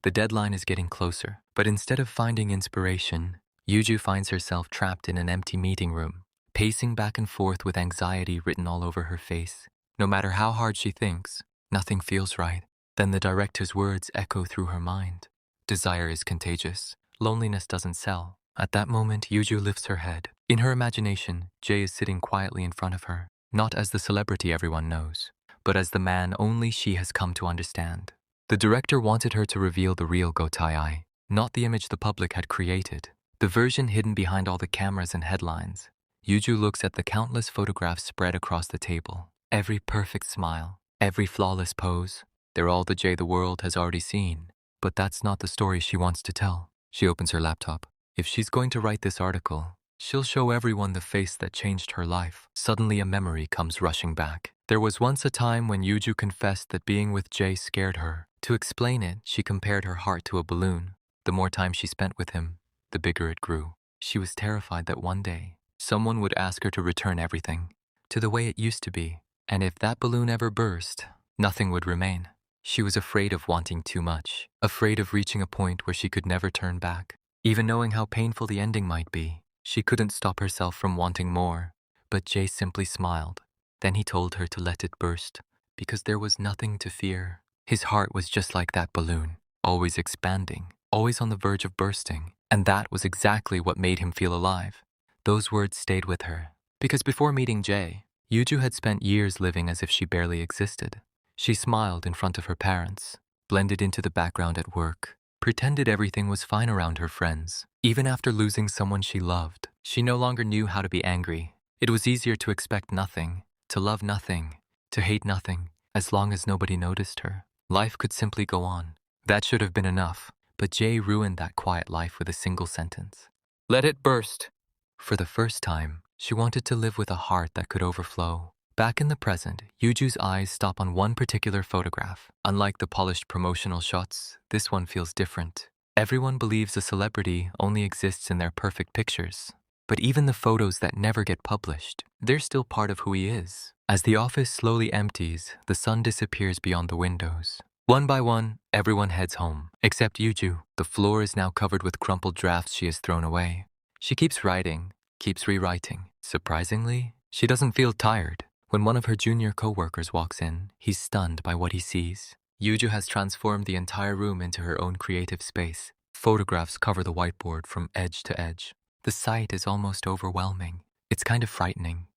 The deadline is getting closer, but instead of finding inspiration, Yuju finds herself trapped in an empty meeting room, pacing back and forth with anxiety written all over her face. No matter how hard she thinks, nothing feels right. Then the director's words echo through her mind. Desire is contagious. Loneliness doesn't sell. At that moment, Yuju lifts her head. In her imagination, Jay is sitting quietly in front of her, not as the celebrity everyone knows, but as the man only she has come to understand. The director wanted her to reveal the real Go Tai-ai, not the image the public had created, the version hidden behind all the cameras and headlines. Yuju looks at the countless photographs spread across the table. Every perfect smile, every flawless pose, they're all the Jay the world has already seen. But that's not the story she wants to tell. She opens her laptop. If she's going to write this article, she'll show everyone the face that changed her life. Suddenly a memory comes rushing back. There was once a time when Yuju confessed that being with Jay scared her. To explain it, she compared her heart to a balloon. The more time she spent with him, the bigger it grew. She was terrified that one day, someone would ask her to return everything to the way it used to be. And if that balloon ever burst, nothing would remain. She was afraid of wanting too much, afraid of reaching a point where she could never turn back. Even knowing how painful the ending might be, she couldn't stop herself from wanting more. But Jay simply smiled. Then he told her to let it burst, because there was nothing to fear. His heart was just like that balloon, always expanding, always on the verge of bursting. And that was exactly what made him feel alive. Those words stayed with her, because before meeting Jay, Yuju had spent years living as if she barely existed. She smiled in front of her parents, blended into the background at work, pretended everything was fine around her friends. Even after losing someone she loved, she no longer knew how to be angry. It was easier to expect nothing, to love nothing, to hate nothing, as long as nobody noticed her. Life could simply go on. That should have been enough, but Jay ruined that quiet life with a single sentence. Let it burst. For the first time, she wanted to live with a heart that could overflow. Back in the present, Yuju's eyes stop on one particular photograph. Unlike the polished promotional shots, this one feels different. Everyone believes a celebrity only exists in their perfect pictures. But even the photos that never get published, they're still part of who he is. As the office slowly empties, the sun disappears beyond the windows. One by one, everyone heads home, except Yuju. The floor is now covered with crumpled drafts she has thrown away. She keeps writing, keeps rewriting. Surprisingly, she doesn't feel tired. When one of her junior co-workers walks in, he's stunned by what he sees. Yuju has transformed the entire room into her own creative space. Photographs cover the whiteboard from edge to edge. The sight is almost overwhelming. It's kind of frightening,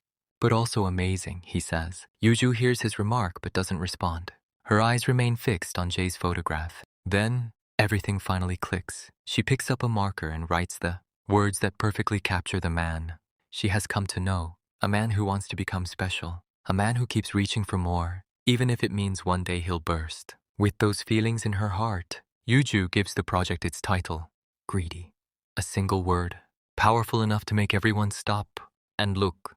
but also amazing, he says. Yuju hears his remark but doesn't respond. Her eyes remain fixed on Jay's photograph. Then, everything finally clicks. She picks up a marker and writes the words that perfectly capture the man she has come to know. A man who wants to become special. A man who keeps reaching for more, even if it means one day he'll burst. With those feelings in her heart, Yuju gives the project its title, Greedy. A single word, powerful enough to make everyone stop and look.